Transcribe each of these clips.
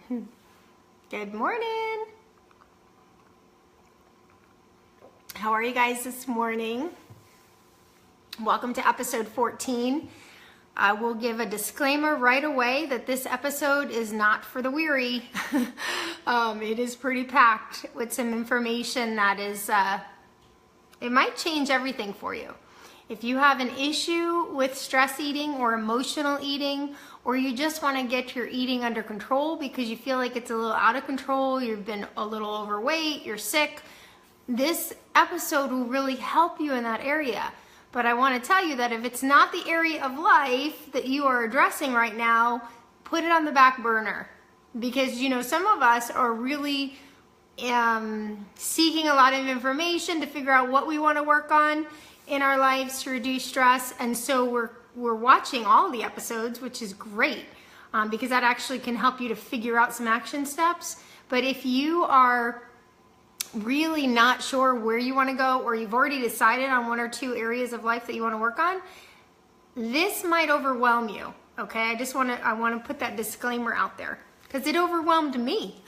Good morning. How are you guys this morning? Welcome to episode 14. I will give a disclaimer right away that this episode is not for the weary. It is pretty packed with some information that is, it might change everything for you. If you have an issue with stress eating or emotional eating, or you just want to get your eating under control because you feel like it's a little out of control, you've been a little overweight, you're sick, this episode will really help you in that area. But I want to tell you that if it's not the area of life that you are addressing right now, put it on the back burner. Because, you know, some of us are really seeking a lot of information to figure out what we want to work on in our lives to reduce stress, and so we're watching all the episodes, which is great because that actually can help you to figure out some action steps. But if you are really not sure where you want to go, or you've already decided on one or two areas of life that you want to work on, this might overwhelm you. Okay, I want to put that disclaimer out there because it overwhelmed me,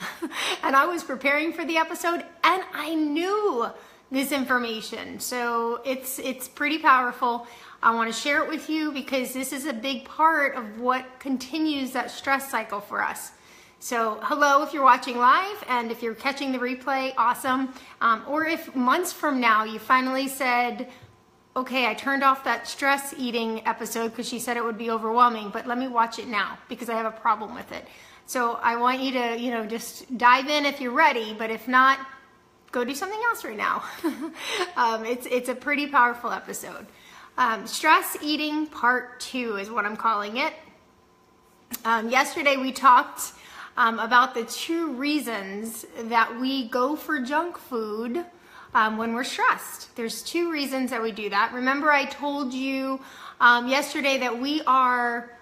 and I was preparing for the episode, and I knew this information. So it's pretty powerful. I want to share it with you because this is a big part of what continues that stress cycle for us. So hello if you're watching live, and if you're catching the replay, awesome. Or if months from now you finally said, okay, I turned off that stress eating episode because she said it would be overwhelming, but let me watch it now because I have a problem with it. So I want you to, just dive in if you're ready, but if not, go do something else right now. It's a pretty powerful episode. Stress eating part 2 is what I'm calling it. Yesterday we talked about the 2 reasons that we go for junk food when we're stressed. There's 2 reasons that we do that. Remember I told you yesterday that we are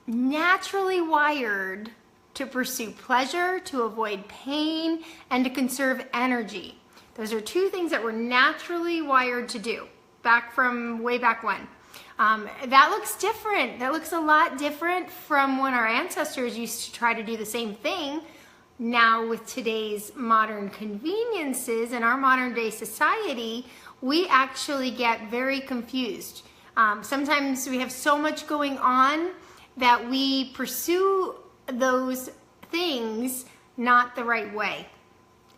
naturally wired to pursue pleasure, to avoid pain, and to conserve energy. Those are 2 things that we're naturally wired to do, way back when. That looks different. That looks a lot different from when our ancestors used to try to do the same thing. Now with today's modern conveniences in our modern day society, we actually get very confused. Sometimes we have so much going on that we pursue those things not the right way,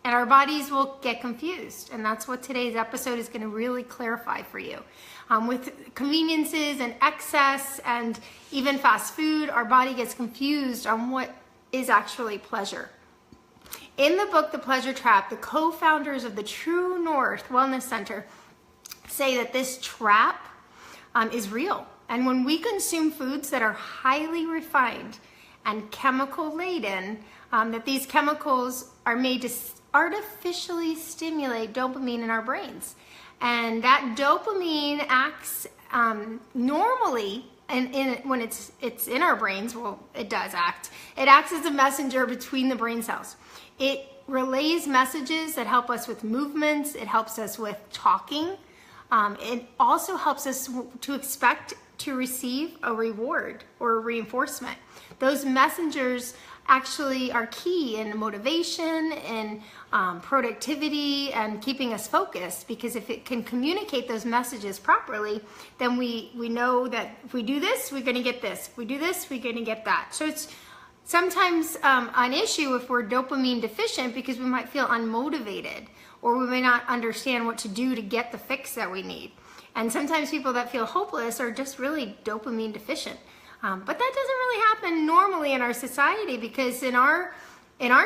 and our bodies will get confused, and that's what today's episode is going to really clarify for you. With conveniences and excess and even fast food, our body gets confused on what is actually pleasure. In the book The Pleasure Trap, the co-founders of the True North Wellness Center say that this trap is real, and when we consume foods that are highly refined and chemical laden, that these chemicals are made to artificially stimulate dopamine in our brains. And that dopamine acts normally, and when it's in our brains, well, it does act. It acts as a messenger between the brain cells. It relays messages that help us with movements. It helps us with talking. It also helps us to expect to receive a reward or a reinforcement. Those messengers actually are key in motivation and productivity and keeping us focused, because if it can communicate those messages properly, then we know that if we do this, we're going to get this. If we do this, we're going to get that. So it's sometimes an issue if we're dopamine deficient, because we might feel unmotivated, or we may not understand what to do to get the fix that we need. And sometimes people that feel hopeless are just really dopamine deficient. But that doesn't really happen normally in our society, because in our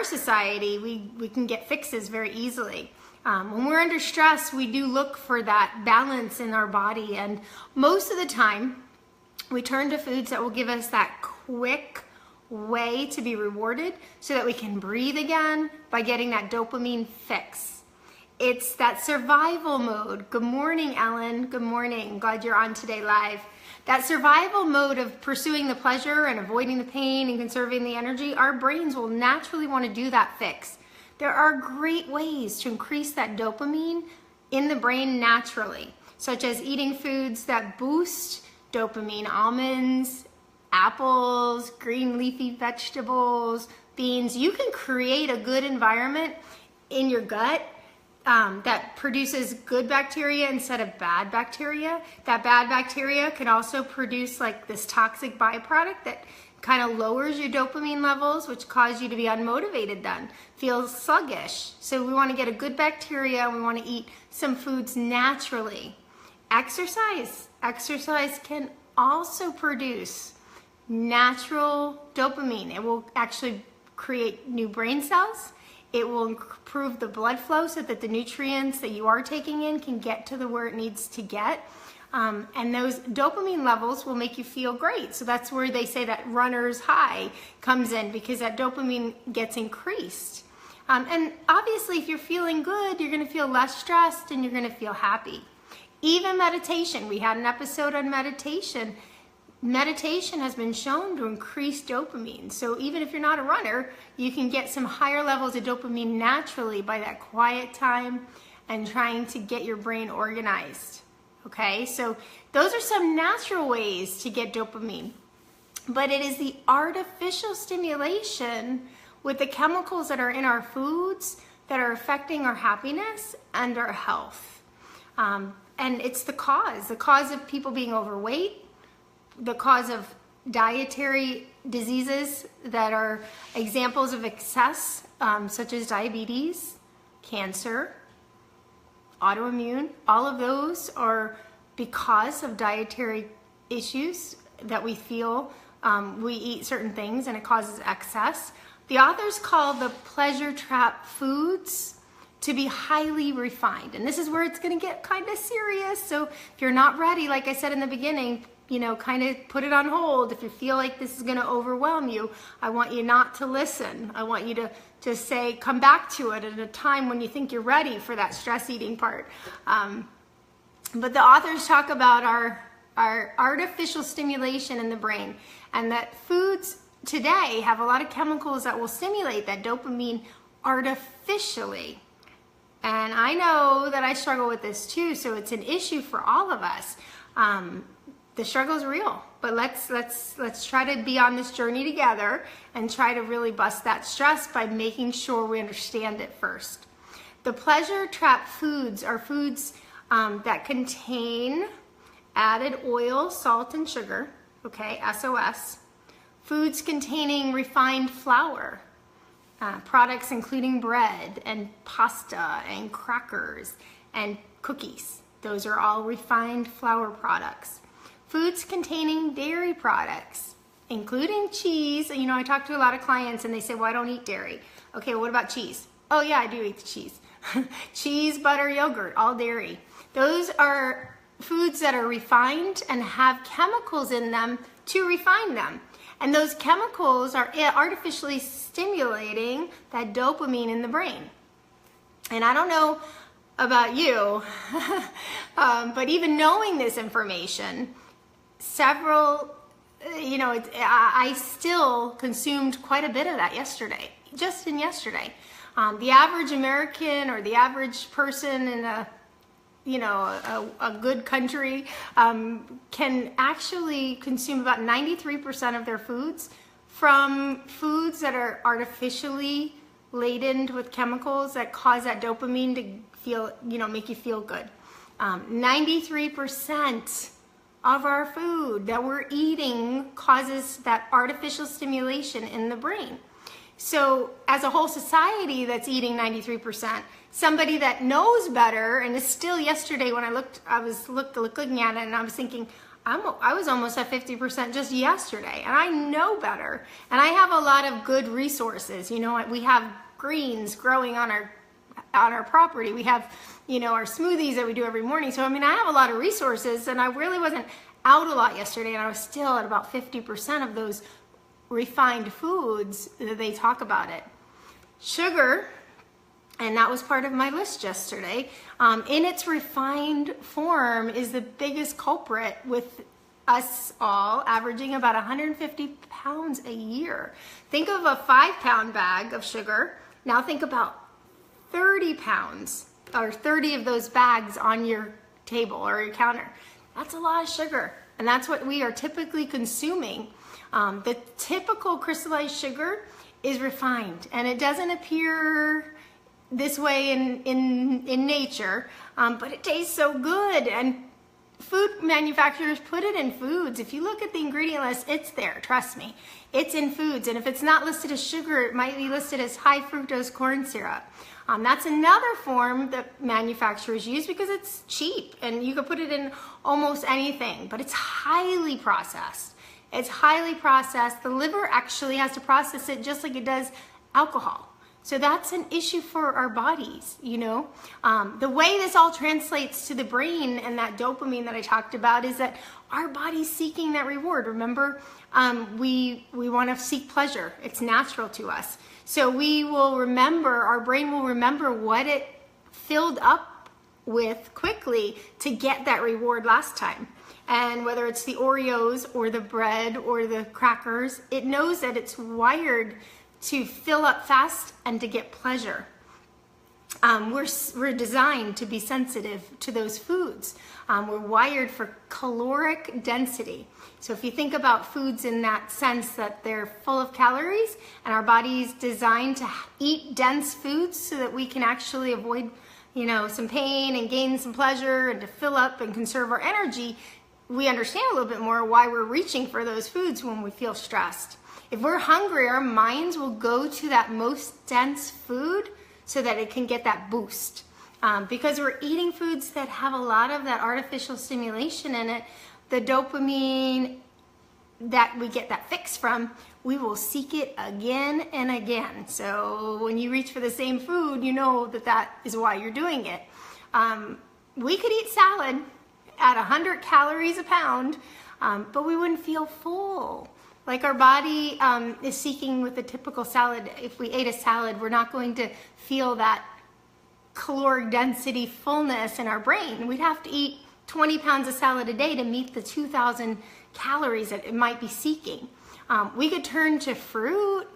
society, we can get fixes very easily. When we're under stress, we do look for that balance in our body. And most of the time, we turn to foods that will give us that quick way to be rewarded so that we can breathe again by getting that dopamine fix. It's that survival mode. Good morning, Ellen. Good morning. Glad you're on today live. That survival mode of pursuing the pleasure and avoiding the pain and conserving the energy, our brains will naturally want to do that fix. There are great ways to increase that dopamine in the brain naturally, such as eating foods that boost dopamine, almonds, apples, green leafy vegetables, beans. You can create a good environment in your gut that produces good bacteria instead of bad bacteria. That bad bacteria can also produce like this toxic byproduct that kind of lowers your dopamine levels, which cause you to be unmotivated then, feel sluggish. So we want to get a good bacteria, and we want to eat some foods naturally. Exercise can also produce natural dopamine. It will actually create new brain cells. It will improve the blood flow so that the nutrients that you are taking in can get to where it needs to get. And those dopamine levels will make you feel great. So that's where they say that runner's high comes in, because that dopamine gets increased. And obviously, if you're feeling good, you're going to feel less stressed and you're going to feel happy. Even meditation. We had an episode on meditation. Meditation has been shown to increase dopamine. So even if you're not a runner, you can get some higher levels of dopamine naturally by that quiet time and trying to get your brain organized. Okay, so those are some natural ways to get dopamine. But it is the artificial stimulation with the chemicals that are in our foods that are affecting our happiness and our health. And it's the cause of people being overweight, the cause of dietary diseases that are examples of excess, such as diabetes, cancer, autoimmune. All of those are because of dietary issues that we feel. We eat certain things and it causes excess. The authors call the pleasure trap foods to be highly refined. And this is where it's going to get kind of serious. So if you're not ready, like I said in the beginning, kind of put it on hold. If you feel like this is going to overwhelm you, I want you not to listen. I want you to just say, come back to it at a time when you think you're ready for that stress eating part. But the authors talk about our artificial stimulation in the brain, and that foods today have a lot of chemicals that will stimulate that dopamine artificially. And I know that I struggle with this too, so it's an issue for all of us. The struggle is real, but let's try to be on this journey together and try to really bust that stress by making sure we understand it first. The pleasure trap foods are foods that contain added oil, salt, and sugar, okay, SOS. Foods containing refined flour, products including bread and pasta and crackers and cookies. Those are all refined flour products. Foods containing dairy products, including cheese. I talk to a lot of clients and they say, well, I don't eat dairy. Okay, what about cheese? Oh yeah, I do eat the cheese. Cheese, butter, yogurt, all dairy. Those are foods that are refined and have chemicals in them to refine them. And those chemicals are artificially stimulating that dopamine in the brain. And I don't know about you, but even knowing this information, I still consumed quite a bit of that yesterday, just in yesterday. The average American or the average person in a good country can actually consume about 93% of their foods from foods that are artificially laden with chemicals that cause that dopamine to feel, make you feel good. 93% of our food that we're eating causes that artificial stimulation in the brain. So as a whole society that's eating 93%, somebody that knows better, and is still yesterday when I was looking at it and I was thinking, I was almost at 50% just yesterday, and I know better. And I have a lot of good resources. We have greens growing on our property. We have, our smoothies that we do every morning. So, I have a lot of resources, and I really wasn't out a lot yesterday, and I was still at about 50% of those refined foods that they talk about it. Sugar, and that was part of my list yesterday, in its refined form is the biggest culprit, with us all averaging about 150 pounds a year. Think of a 5-pound bag of sugar. Now think about 30 pounds or 30 of those bags on your table or your counter. That's a lot of sugar, and that's what we are typically consuming. The typical crystallized sugar is refined, and it doesn't appear this way in nature, but it tastes so good. And food manufacturers put it in foods. If you look at the ingredient list, it's there, trust me. It's in foods, and if it's not listed as sugar, it might be listed as high fructose corn syrup. That's another form that manufacturers use because it's cheap, and you could put it in almost anything, but it's highly processed. It's highly processed. The liver actually has to process it just like it does alcohol. So that's an issue for our bodies, you know. The way this all translates to the brain and that dopamine that I talked about is that our body's seeking that reward. Remember, we want to seek pleasure. It's natural to us. So we will remember, our brain will remember what it filled up with quickly to get that reward last time. And whether it's the Oreos or the bread or the crackers, it knows that it's wired to fill up fast and to get pleasure. We're designed to be sensitive to those foods. We're wired for caloric density. So if you think about foods in that sense that they're full of calories, and our body's designed to eat dense foods so that we can actually avoid, you know, some pain and gain some pleasure and to fill up and conserve our energy, we understand a little bit more why we're reaching for those foods when we feel stressed. If we're hungry, our minds will go to that most dense food so that it can get that boost. Because we're eating foods that have a lot of that artificial stimulation in it, the dopamine that we get that fix from, we will seek it again and again. So when you reach for the same food, you know that that is why you're doing it. We could eat salad at 100 calories a pound, but we wouldn't feel full. Like our body is seeking with a typical salad. If we ate a salad, we're not going to feel that caloric density fullness in our brain. We'd have to eat 20 pounds of salad a day to meet the 2,000 calories that it might be seeking. We could turn to fruit,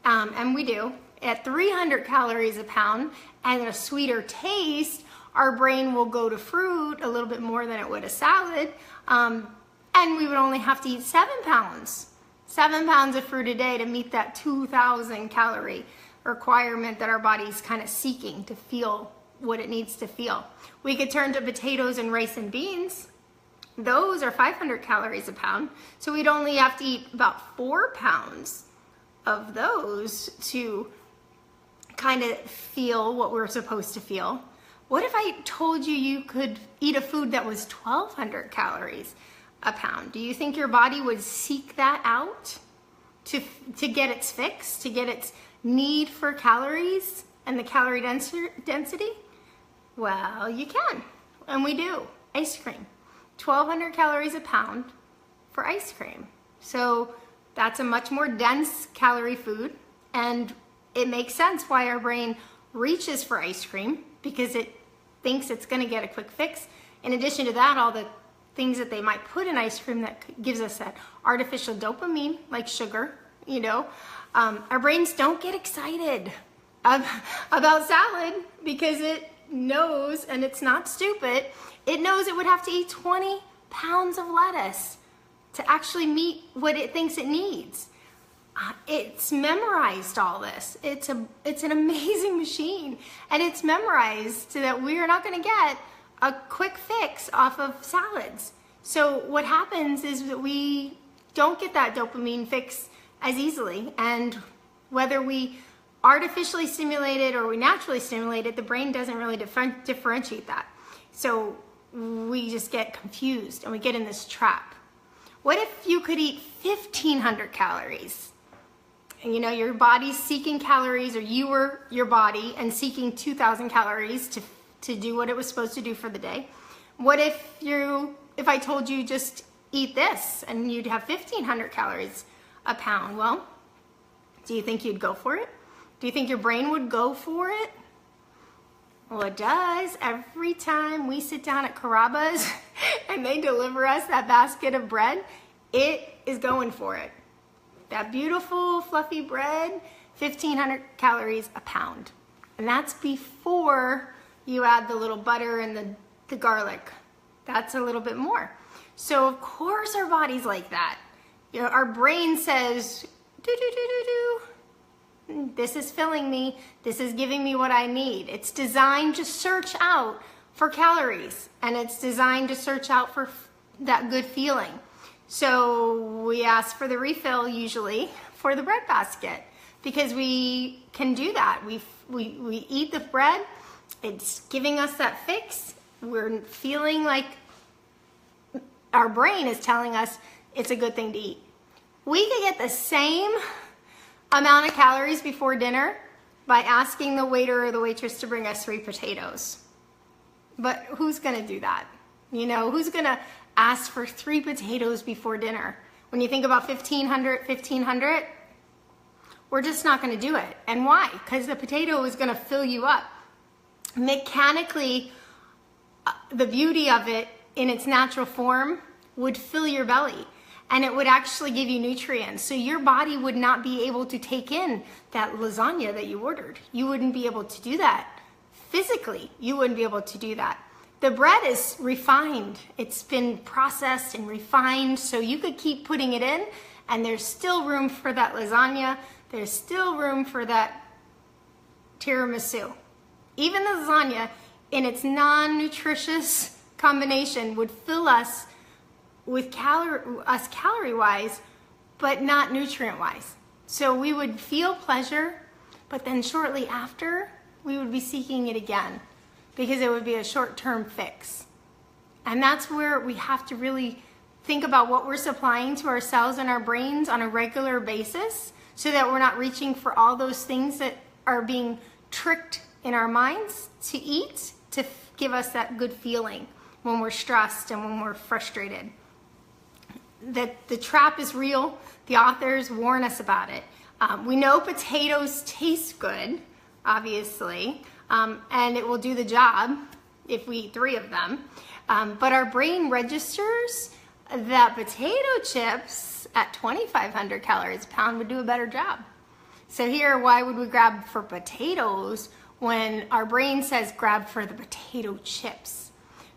and we do, at 300 calories a pound and a sweeter taste. Our brain will go to fruit a little bit more than it would a salad, and we would only have to eat 7 pounds. 7 pounds of fruit a day to meet that 2,000 calorie requirement that our body's kind of seeking to feel what it needs to feel. We could turn to potatoes and rice and beans. Those are 500 calories a pound. So we'd only have to eat about 4 pounds of those to kind of feel what we're supposed to feel. What if I told you you could eat a food that was 1,200 calories a pound? Do you think your body would seek that out to get its fix, to get its need for calories and the calorie density? Well, you can, and we do. Ice cream, 1,200 calories a pound for ice cream. So that's a much more dense calorie food, and it makes sense why our brain reaches for ice cream, because it thinks it's going to get a quick fix. In addition to that, all the things that they might put in ice cream that gives us that artificial dopamine, like sugar, you know. Our brains don't get excited about salad because it knows, and it's not stupid, it knows it would have to eat 20 pounds of lettuce to actually meet what it thinks it needs. It's memorized all this. It's an amazing machine, and it's memorized so that we are not going to get a quick fix off of salads. So what happens is that we don't get that dopamine fix as easily, and whether we artificially stimulate it or we naturally stimulate it, the brain doesn't really differentiate that. So we just get confused and we get in this trap. What if you could eat 1,500 calories? And you know, your body's seeking calories, or you were your body and seeking 2,000 calories to do what it was supposed to do for the day. What if I told you just eat this and you'd have 1,500 calories a pound? Well, do you think you'd go for it? Do you think your brain would go for it? Well, it does. Every time we sit down at Carrabba's and they deliver us that basket of bread, it is going for it. That beautiful fluffy bread, 1,500 calories a pound. And that's before you add the little butter and the garlic. That's a little bit more. So of course our body's like that. You know, our brain says, do, do, do, do, do. This is filling me. This is giving me what I need. It's designed to search out for calories, and it's designed to search out for that good feeling. So we ask for the refill usually for the bread basket, because we can do that. We eat the bread. It's giving us that fix. We're feeling like our brain is telling us it's a good thing to eat. We could get the same amount of calories before dinner by asking the waiter or the waitress to bring us 3 potatoes. But who's gonna do that? You know, who's gonna ask for 3 potatoes before dinner? When you think about 1500, we're just not gonna do it. And why? Because the potato is gonna fill you up. Mechanically, the beauty of it in its natural form would fill your belly, and it would actually give you nutrients. So your body would not be able to take in that lasagna that you ordered. You wouldn't be able to do that. Physically, you wouldn't be able to do that. The bread is refined. It's been processed and refined, so you could keep putting it in, and there's still room for that lasagna. There's still room for that tiramisu. Even the lasagna, in its non-nutritious combination, would fill us with calorie-wise, but not nutrient-wise. So we would feel pleasure, but then shortly after, we would be seeking it again, because it would be a short-term fix. And that's where we have to really think about what we're supplying to ourselves and our brains on a regular basis, so that we're not reaching for all those things that are being tricked in our minds to eat to give us that good feeling when we're stressed and when we're frustrated. That the trap is real. The authors warn us about it. We know potatoes taste good, obviously, and it will do the job if we eat 3 of them. But our brain registers that potato chips at 2,500 calories a pound would do a better job. So here, why would we grab for potatoes when our brain says grab for the potato chips?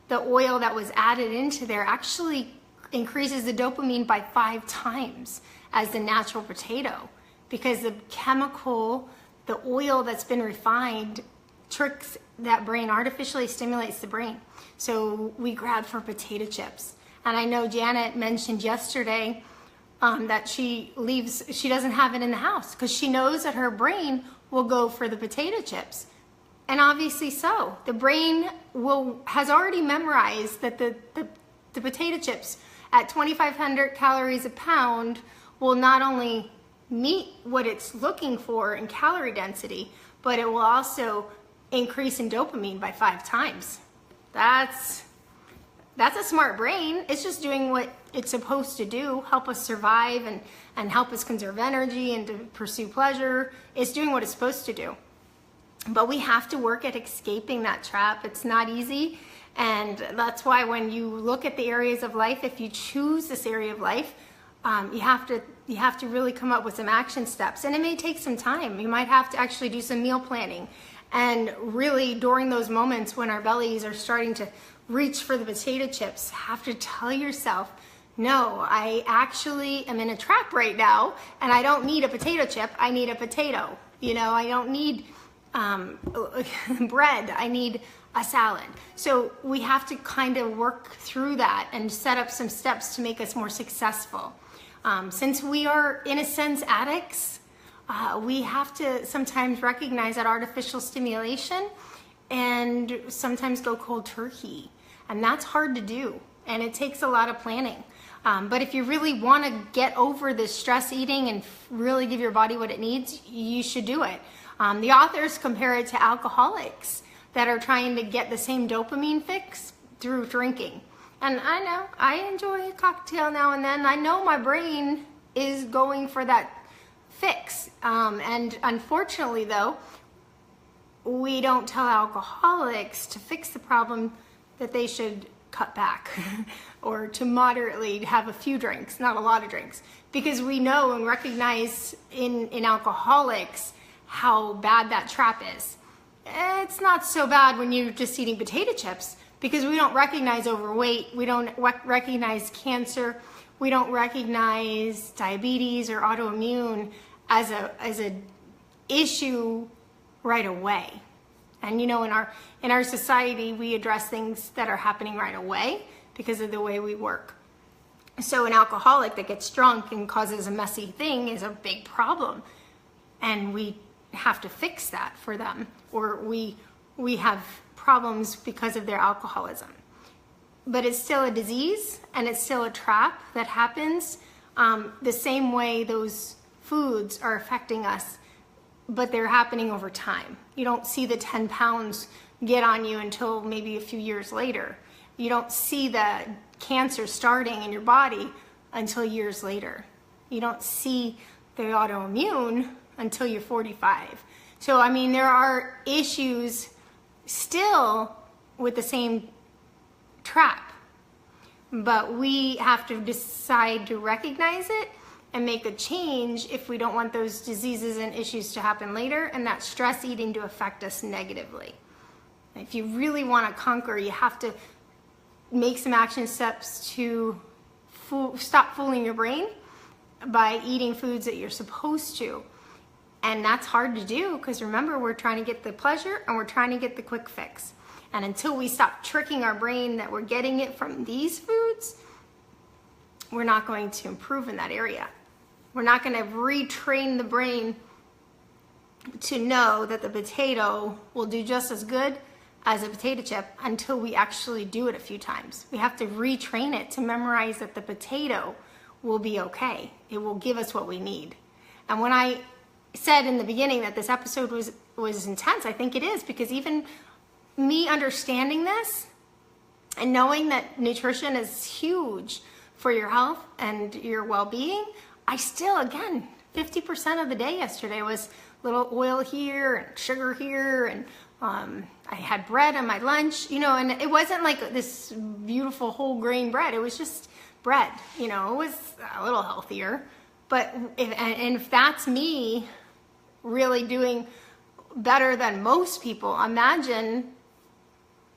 The oil that was added into there actually increases the dopamine by 5 times as the natural potato, because the chemical, the oil that's been refined, tricks that brain, artificially stimulates the brain. So we grab for potato chips. And I know Janet mentioned yesterday that she doesn't have it in the house because she knows that her brain will go for the potato chips. And obviously so. The brain has already memorized that the potato chips at 2,500 calories a pound will not only meet what it's looking for in calorie density, but it will also increase in dopamine by 5 times. That's a smart brain. It's just doing what it's supposed to do, help us survive and help us conserve energy and to pursue pleasure. It's doing what it's supposed to do. But we have to work at escaping that trap. It's not easy. And that's why when you look at the areas of life, if you choose this area of life, you have to really come up with some action steps. And it may take some time. You might have to actually do some meal planning. And really, during those moments when our bellies are starting to reach for the potato chips, have to tell yourself, no, I actually am in a trap right now, and I don't need a potato chip, I need a potato. You know, I don't need bread, I need a salad. So we have to kind of work through that and set up some steps to make us more successful. Since we are, in a sense, addicts, we have to sometimes recognize that artificial stimulation and sometimes go cold turkey. And that's hard to do, and it takes a lot of planning. But if you really want to get over this stress eating and really give your body what it needs, you should do it. The authors compare it to alcoholics that are trying to get the same dopamine fix through drinking. And I know, I enjoy a cocktail now and then. I know my brain is going for that fix. And unfortunately though, we don't tell alcoholics to fix the problem that they should cut back or to moderately have a few drinks, not a lot of drinks, because we know and recognize in alcoholics how bad that trap is. It's not so bad when you're just eating potato chips, because we don't recognize overweight, we don't recognize cancer, we don't recognize diabetes or autoimmune as a issue right away. And you know, in our society, we address things that are happening right away because of the way we work. So an alcoholic that gets drunk and causes a messy thing is a big problem. And we have to fix that for them. Or we have problems because of their alcoholism. But it's still a disease, and it's still a trap that happens the same way those foods are affecting us, but they're happening over time. You don't see the 10 pounds get on you until maybe a few years later. You don't see the cancer starting in your body until years later. You don't see the autoimmune until you're 45. So, I mean, there are issues still with the same trap, but we have to decide to recognize it and make a change if we don't want those diseases and issues to happen later and that stress eating to affect us negatively. If you really want to conquer, you have to make some action steps to stop fooling your brain by eating foods that you're supposed to. And that's hard to do because remember, we're trying to get the pleasure and we're trying to get the quick fix. And until we stop tricking our brain that we're getting it from these foods, we're not going to improve in that area. We're not going to retrain the brain to know that the potato will do just as good as a potato chip until we actually do it a few times. We have to retrain it to memorize that the potato will be okay. It will give us what we need. And when I said in the beginning that this episode was intense, I think it is, because even me understanding this and knowing that nutrition is huge for your health and your well-being, I still, again, 50% of the day yesterday was little oil here and sugar here, and I had bread on my lunch, you know, and it wasn't like this beautiful whole grain bread. It was just bread, you know. It was a little healthier, but if that's me really doing better than most people, imagine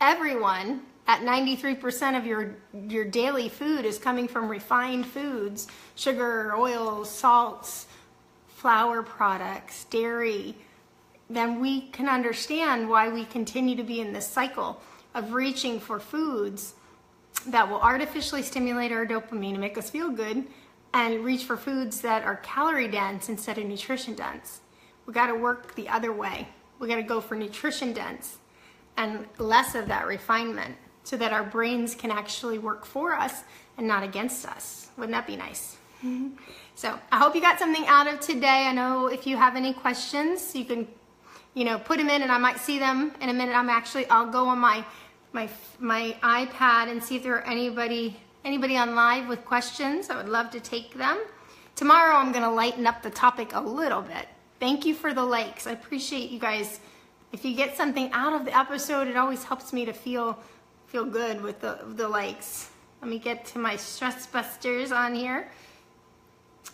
everyone at 93% of your daily food is coming from refined foods, sugar, oils, salts, flour products, dairy. Then we can understand why we continue to be in this cycle of reaching for foods that will artificially stimulate our dopamine and make us feel good, and reach for foods that are calorie dense instead of nutrition dense. We got to work the other way. We got to go for nutrition dense and less of that refinement so that our brains can actually work for us and not against us. Wouldn't that be nice? So I hope you got something out of today. I know if you have any questions, you can, you know, put them in and I might see them in a minute. I'll go on my iPad and see if there are anybody on live with questions. I would love to take them. Tomorrow I'm going to lighten up the topic a little bit. Thank you for the likes. I appreciate you guys. If you get something out of the episode, it always helps me to feel good with the likes. Let me get to my stress busters on here.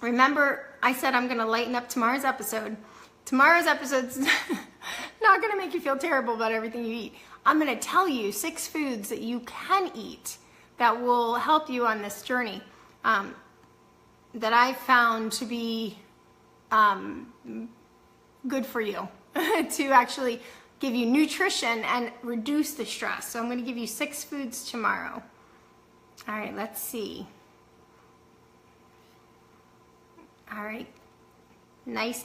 Remember, I said I'm going to lighten up tomorrow's episode. Tomorrow's episode's not going to make you feel terrible about everything you eat. I'm going to tell you 6 foods that you can eat that will help you on this journey that I found to be good for you to actually give you nutrition and reduce the stress. So I'm going to give you 6 foods tomorrow. All right, let's see. All right. Nice.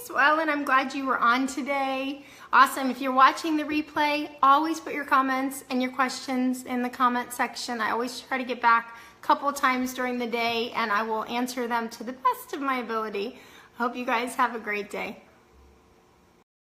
Well, and I'm glad you were on today. Awesome. If you're watching the replay, always put your comments and your questions in the comment section. I always try to get back a couple times during the day, and I will answer them to the best of my ability. I hope you guys have a great day.